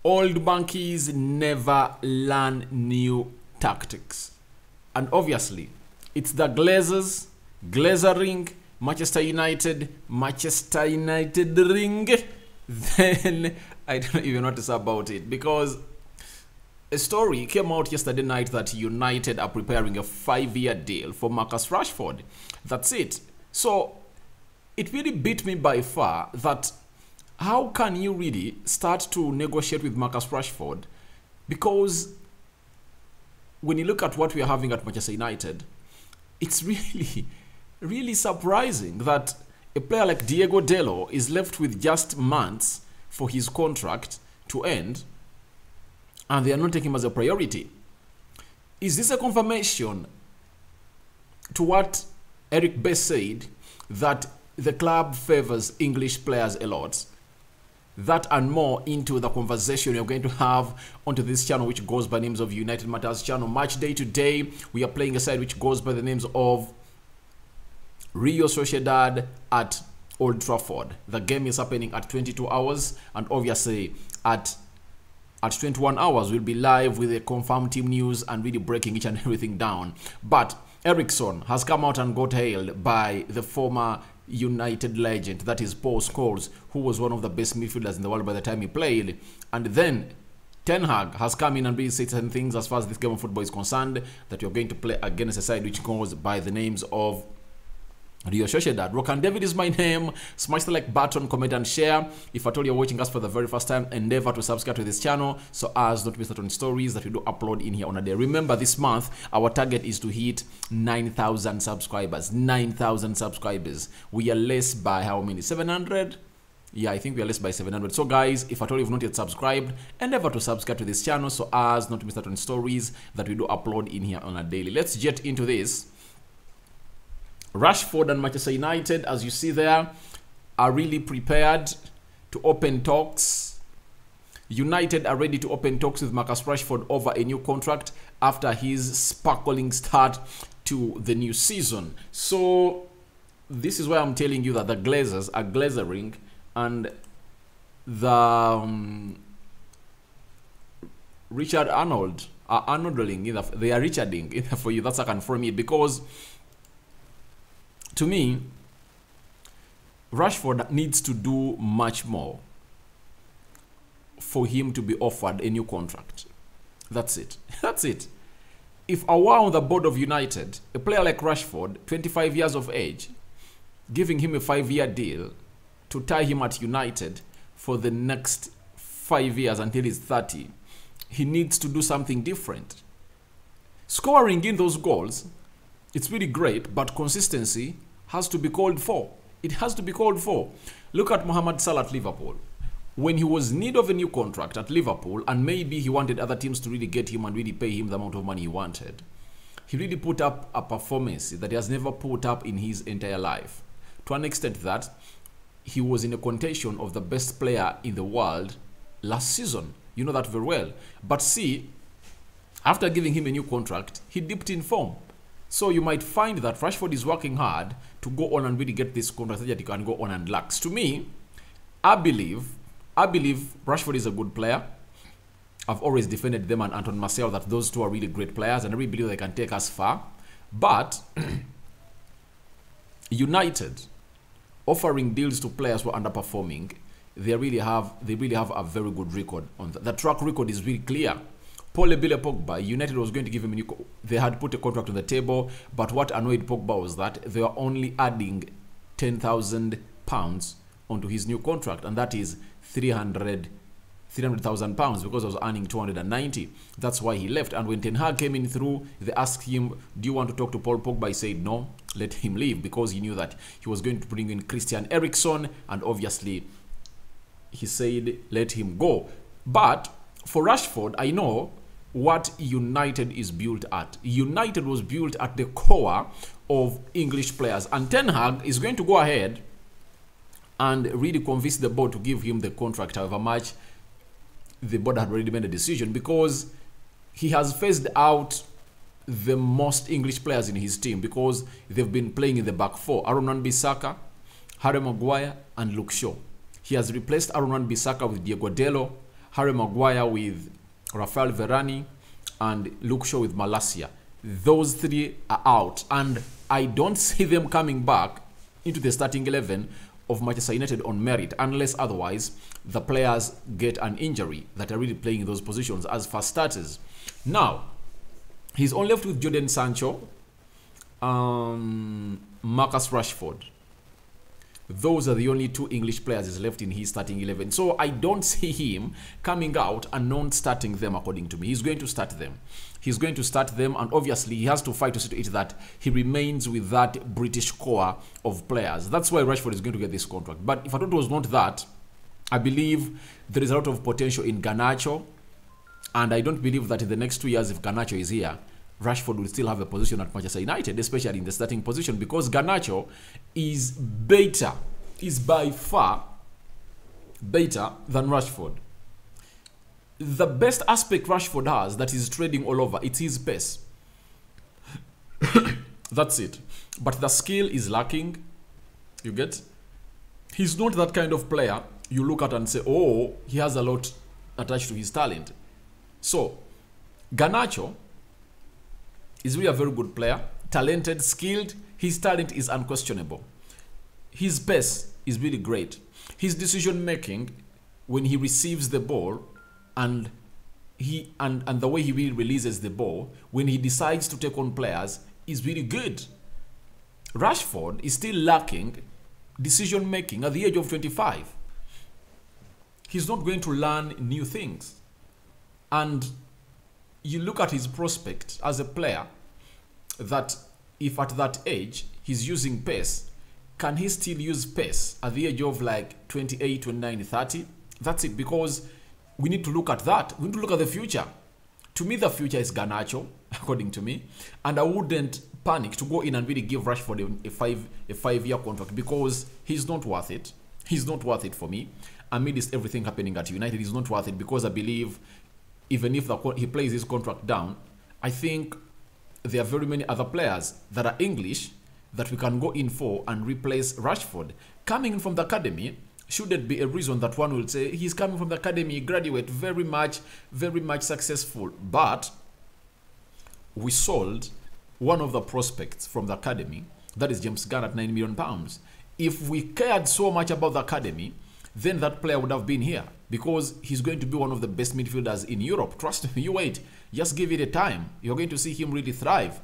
Old monkeys never learn new tactics. And obviously, it's the Glazers, Glazering, Manchester United ring. Then I don't even know what to say about it, because a story came out yesterday night that United are preparing a 5-year deal for Marcus Rashford. That's it. So it really beat me by far that how can you really start to negotiate with Marcus Rashford? Because when you look at what we are having at Manchester United, it's really surprising that a player like Diego Dalot is left with just months for his contract to end, and they are not taking him as a priority. Is this a confirmation to what Eric Best said, that the club favors English players a lot? That and more into the conversation you're going to have onto this channel, which goes by names of United Matters channel. Match day today, we are playing a side which goes by the names of Real Sociedad at Old Trafford. The game is happening at 22 hours, and obviously at 21 hours we'll be live with the confirmed team news and really breaking each and everything down. But Erisken has come out and got hailed by the former United legend, that is Paul Scholes, who was one of the best midfielders in the world by the time he played. And then Ten Hag has come in and really said certain things as far as this game of football is concerned, that you're going to play against a side which goes by the names of Real Sociedad. Rock and David is my name. Smash the like button, comment and share. If at all you're watching us for the very first time, endeavor to subscribe to this channel so as not to miss out on stories that we do upload in here on a day. Remember, this month our target is to hit 9,000 subscribers. 9,000 subscribers. We are less by how many? 700? Yeah, I think we are less by 700. So guys, if at all you've not yet subscribed, endeavor to subscribe to this channel so as not to miss out on stories that we do upload in here on a daily. Let's get into this. Rashford and Manchester United, as you see there, are really prepared to open talks. United are ready to open talks with Marcus Rashford over a new contract after his sparkling start to the new season. So this is why I'm telling you that the Glazers are glazering, and the Richard Arnold are Arnolding. They are Richarding for you. That's I can confirm it, because to me, Rashford needs to do much more for him to be offered a new contract. That's it. That's it. If I were on the board of United, a player like Rashford, 25 years of age, giving him a 5-year deal to tie him at United for the next 5 years until he's 30, he needs to do something different. Scoring in those goals, it's really great, but consistency has to be called for. It has to be called for. Look at Mohamed Salah at Liverpool. When he was in need of a new contract at Liverpool, and maybe he wanted other teams to really get him and really pay him the amount of money he wanted, he really put up a performance that he has never put up in his entire life. To an extent that he was in a contention of the best player in the world last season. You know that very well. But see, after giving him a new contract, he dipped in form. So you might find that Rashford is working hard to go on and really get this contract so that he can go on and relax. To me, I believe Rashford is a good player. I've always defended them and Anton Martial, that those two are really great players, and I really believe they can take us far. But United offering deals to players who are underperforming, they really have a very good record on that. The track record is really clear. Paul Pogba, United was going to give him a new. They had put a contract on the table, but what annoyed Pogba was that they were only adding £10,000 onto his new contract, and that is £300,000 because I was earning 290. That's why he left. And when Ten Hag came in through, they asked him, "Do you want to talk to Paul Pogba?" He said no, let him leave, because he knew that he was going to bring in Christian Eriksen, and obviously he said let him go. But for Rashford, I know what United is built at. United was built at the core of English players, and Ten Hag is going to go ahead and really convince the board to give him the contract, however much the board had already made a decision, because he has phased out the most English players in his team, because they've been playing in the back four: Aaron Wan-Bissaka, Harry Maguire and Luke Shaw. He has replaced Aaron Wan-Bissaka with Diego Dalot, Harry Maguire with Rafael Varane, and Luke Shaw with Malacia. Those three are out, and I don't see them coming back into the starting 11 of Manchester United on merit, unless otherwise the players get an injury that are really playing in those positions as first starters. Now, he's only left with Jadon Sancho, Marcus Rashford. Those are the only two English players he's left in his starting 11. So I don't see him coming out and not starting them, according to me. He's going to start them. He's going to start them, and obviously he has to fight to see to it that he remains with that British core of players. That's why Rashford is going to get this contract. But if I thought it was not that, I believe there is a lot of potential in Garnacho, and I don't believe that in the next 2 years, if Garnacho is here, Rashford will still have a position at Manchester United, especially in the starting position, because Garnacho is better, is by far better than Rashford. The best aspect Rashford has that is trading all over, it's his pace. That's it. But the skill is lacking. You get? He's not that kind of player you look at and say, oh, he has a lot attached to his talent. So, Garnacho is really a very good player, talented, skilled. His talent is unquestionable. His pace is really great. His decision making when he receives the ball and the way he really releases the ball when he decides to take on players is really good. Rashford is still lacking decision making at the age of 25. He's not going to learn new things. And you look at his prospect as a player, that if at that age he's using pace, can he still use pace at the age of like 28, 29, 30? That's it, because we need to look at that. We need to look at the future. To me, the future is Garnacho, according to me, and I wouldn't panic to go in and really give Rashford a five-year contract, because he's not worth it. He's not worth it for me. Amidst everything happening at United, he's not worth it, because I believe even if he plays his contract down, I think there are very many other players that are English that we can go in for and replace Rashford. Coming in from the academy shouldn't be a reason that one will say he's coming from the academy, graduate, very much successful. But we sold one of the prospects from the academy, that is James Garner, at £9 million. If we cared so much about the academy, then that player would have been here, because he's going to be one of the best midfielders in Europe. Trust me, you wait. Just give it a time. You're going to see him really thrive.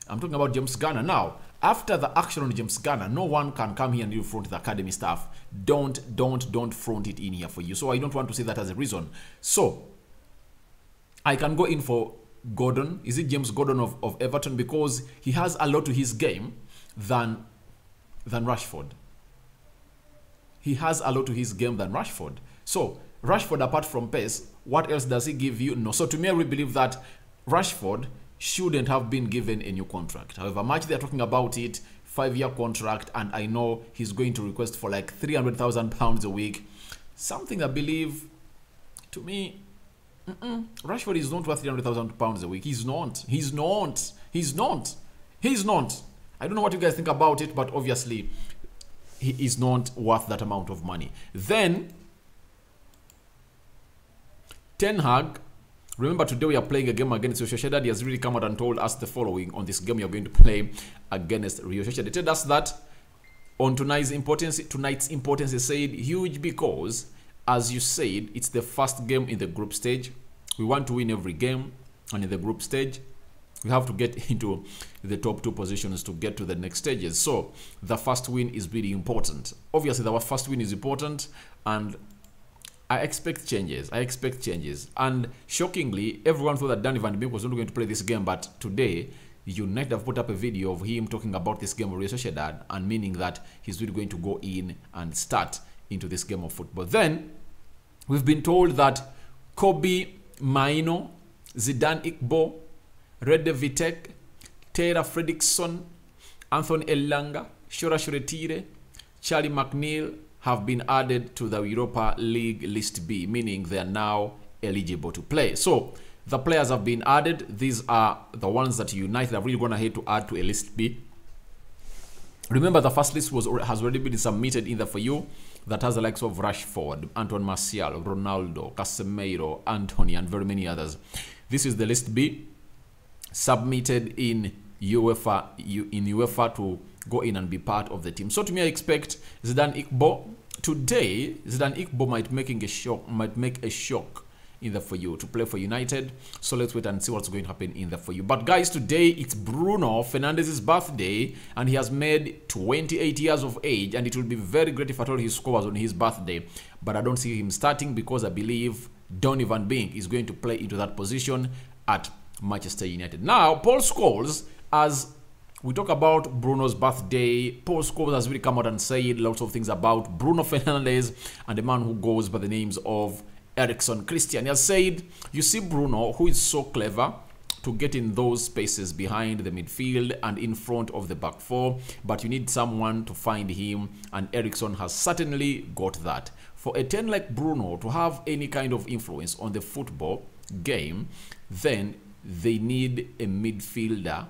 I'm talking about James Garner. Now, after the action on James Garner, no one can come here and you front the academy staff. Don't front it in here for you. So I don't want to say that as a reason. So, I can go in for Gordon. Is it James Gordon of Everton? Because he has a lot to his game than Rashford. He has a lot to his game than Rashford. So, Rashford, apart from pace, what else does he give you? No. So, to me, I really believe that Rashford shouldn't have been given a new contract. However much they're talking about it, 5-year contract, and I know he's going to request for like £300,000 a week. Something I believe, to me, Rashford is not worth £300,000 a week. He's not. I don't know what you guys think about it, but obviously, he is not worth that amount of money. Then, Ten Hag, remember today we are playing a game against Rio Sociedad. He has really come out and told us the following on this game you're going to play against Rio Sociedad. He told us that on tonight's importance is said huge because, as you said, it's the first game in the group stage. We want to win every game, and in the group stage, we have to get into the top 2 positions to get to the next stages. So the first win is really important. Obviously, the first win is important, and I expect changes. And shockingly, everyone thought that Danny Van de Beek was not going to play this game, but today, United have put up a video of him talking about this game of Real Sociedad, and meaning that he's really going to go in and start into this game of football. Then, we've been told that Kobe Maino, Zidane Ikbo, Rede Vitek, Tera Fredriksson, Anthony Elanga, Shora Shoretire, Charlie McNeil have been added to the Europa League List B, meaning they are now eligible to play. So, the players have been added. These are the ones that United have really gone ahead to add to a List B. Remember, the first list has already been submitted in there for you. That has the likes of Rashford, Antoine Martial, Ronaldo, Casemiro, Anthony, and very many others. This is the list B, submitted in UEFA to go in and be part of the team. So to me, I expect Zidane Iqbo today. Zidane Iqbo might make a shock in there for you to play for United. So let's wait and see what's going to happen in there for you. But guys, today it's Bruno Fernandes's birthday, and he has made 28 years of age, and it will be very great if at all he scores on his birthday. But I don't see him starting because I believe Donny van Beek is going to play into that position at Manchester United. Now, Paul Scholes, as we talk about Bruno's birthday, Paul Scholes has really come out and said lots of things about Bruno Fernandes and the man who goes by the names of Erisken Christian. He has said, you see Bruno, who is so clever to get in those spaces behind the midfield and in front of the back four, but you need someone to find him, and Erisken has certainly got that. For a 10 like Bruno to have any kind of influence on the football game, then they need a midfielder.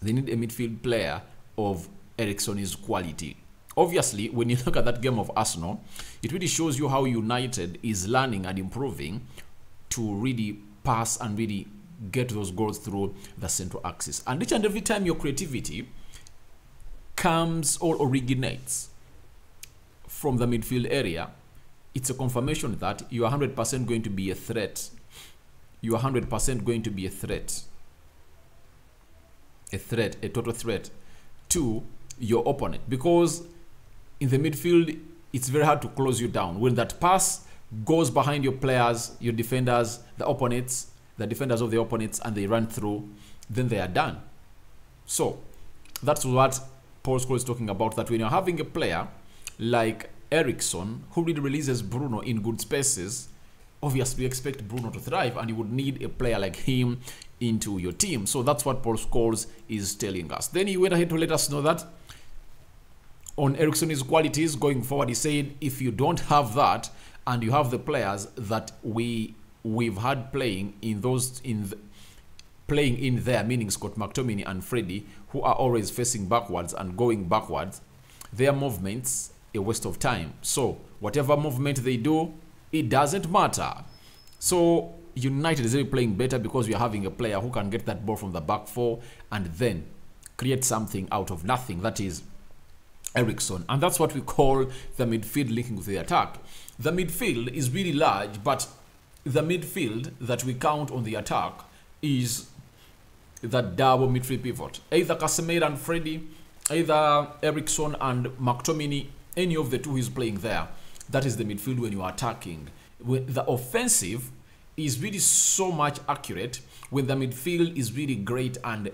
They need a midfield player of Erisken's quality. Obviously, when you look at that game of Arsenal, it really shows you how United is learning and improving to really pass and really get those goals through the central axis. And each and every time your creativity comes or originates from the midfield area, it's a confirmation that you are 100% going to be a threat. You are 100% going to be a threat, a total threat to your opponent, because in the midfield, it's very hard to close you down. When that pass goes behind your players, your defenders, the defenders of the opponents, and they run through, then they are done. So that's what Paul Scholes is talking about, that when you're having a player like Erisken, who really releases Bruno in good spaces, obviously you expect Bruno to thrive, and you would need a player like him into your team. So that's what Paul Scholes is telling us. Then he went ahead to let us know that on Erisken's qualities going forward, he said, if you don't have that and you have the players that we've had playing in there, meaning Scott McTominay and Freddie, who are always facing backwards and going backwards, their movements a waste of time. So whatever movement they do, it doesn't matter. So United is really playing better because we are having a player who can get that ball from the back four and then create something out of nothing. That is Erisken, and that's what we call the midfield linking with the attack. The midfield is really large, but the midfield that we count on the attack is the double midfield pivot. Either Casemiro and Freddie, either Erisken and McTominay, any of the two is playing there. That is the midfield when you are attacking. When the offensive is really so much accurate, when the midfield is really great and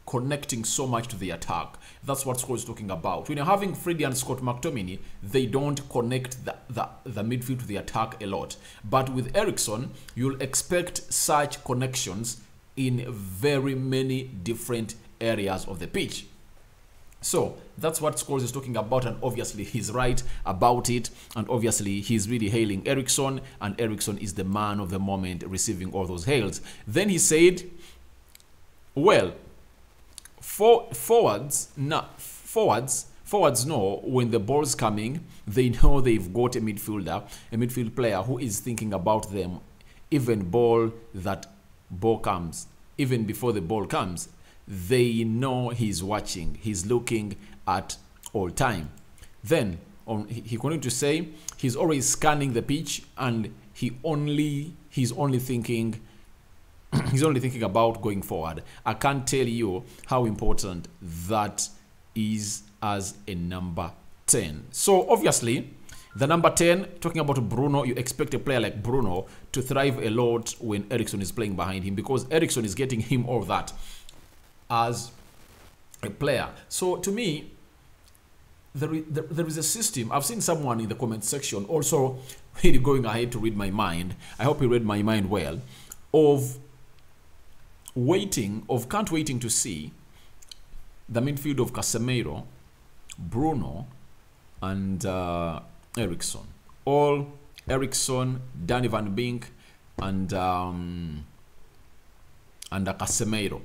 connecting so much to the attack. That's what Scholes is talking about. When you're having Freddie and Scott McTominay, they don't connect the midfield to the attack a lot. But with Erisken, you'll expect such connections in very many different areas of the pitch. So that's what Scholes is talking about, and obviously he's right about it, and obviously he's really hailing Erisken, and Erisken is the man of the moment receiving all those hails. Then he said, well, forwards know when the ball's coming, they know they've got a midfield player who is thinking about them even before the ball comes. They know he's watching, he's looking at all time. Then he continued to say he's always scanning the pitch, and he's only thinking about going forward. I can't tell you how important that is as a number 10. So obviously the number 10, talking about Bruno, you expect a player like Bruno to thrive a lot when Erisken is playing behind him, because Erisken is getting him all that as a player. So to me, there is a system. I've seen someone in the comment section also really going ahead to read my mind. I hope he read my mind well. Can't waiting to see the midfield of Casemiro, Bruno, and Erisken. All Erisken, Donny van Beek, and Casemiro.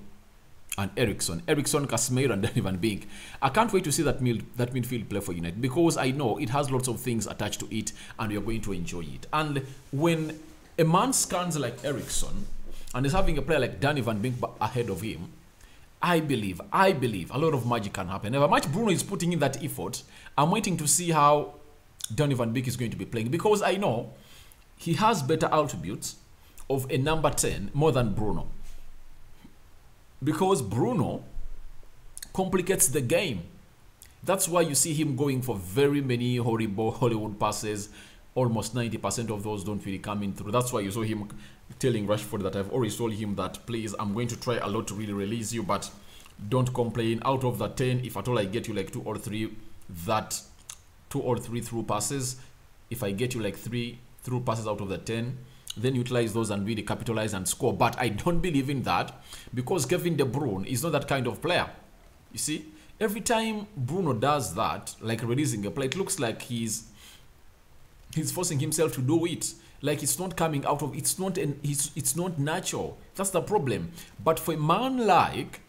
and Erisken, Casemiro, and Danny Van Beek. I can't wait to see that midfield play for United, because I know it has lots of things attached to it, and you're going to enjoy it. And when a man scans like Erisken and is having a player like Danny Van Beek ahead of him, I believe a lot of magic can happen. However much Bruno is putting in that effort, I'm waiting to see how Danny Van Beek is going to be playing, because I know he has better attributes of a number 10 more than Bruno. Because Bruno complicates the game. That's why you see him going for very many horrible Hollywood passes. Almost 90% of those don't really come in through. That's why you saw him telling Rashford that I've always told him that, please, I'm going to try a lot to really release you, but don't complain. Out of the 10, if at all I get you like 2 or 3 through passes, if I get you like 3 through passes out of the 10, then utilize those and really capitalize and score. But I don't believe in that, because Kevin De Bruyne is not that kind of player. You see, every time Bruno does that, like releasing a play, it looks like he's forcing himself to do it. Like it's not coming out of, it's not natural. That's the problem. But for a man like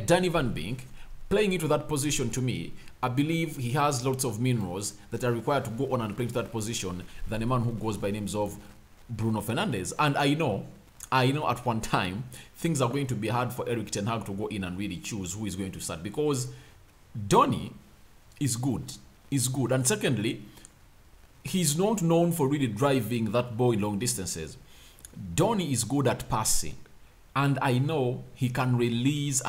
Danny Van Beek, playing into that position, to me, I believe he has lots of minerals that are required to go on and play to that position than a man who goes by names of Bruno Fernandes. And I know at one time things are going to be hard for Erik ten Hag to go in and really choose who is going to start, because Donny is good. And secondly, he's not known for really driving that ball in long distances. Donny is good at passing. And I know he can release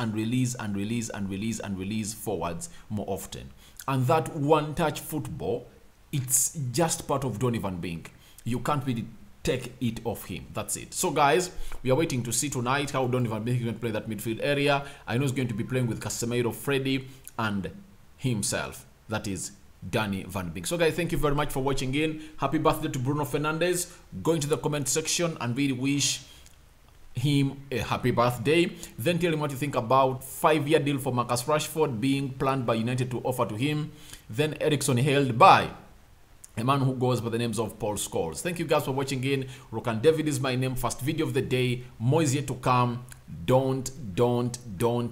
forwards more often. And that one-touch football, it's just part of Donny Van Beek. You can't really take it off him. That's it. So guys, we are waiting to see tonight how Donny Van Beek is going to play that midfield area. I know he's going to be playing with Casemiro, Freddy, and himself. That is Danny Van Beek. So guys, thank you very much for watching in. Happy birthday to Bruno Fernandes. Go into the comment section and really wish him a happy birthday. Then tell him what you think about 5-year deal for Marcus Rashford being planned by United to offer to him. Then Erisken held by a man who goes by the names of Paul Scholes. Thank you guys for watching in. Rokan David is my name. First video of the day. More is yet to come. Don't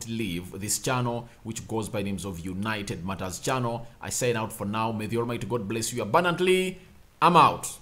leave this channel, which goes by names of United Matters channel. I sign out for now. May the Almighty God bless you abundantly. I'm out.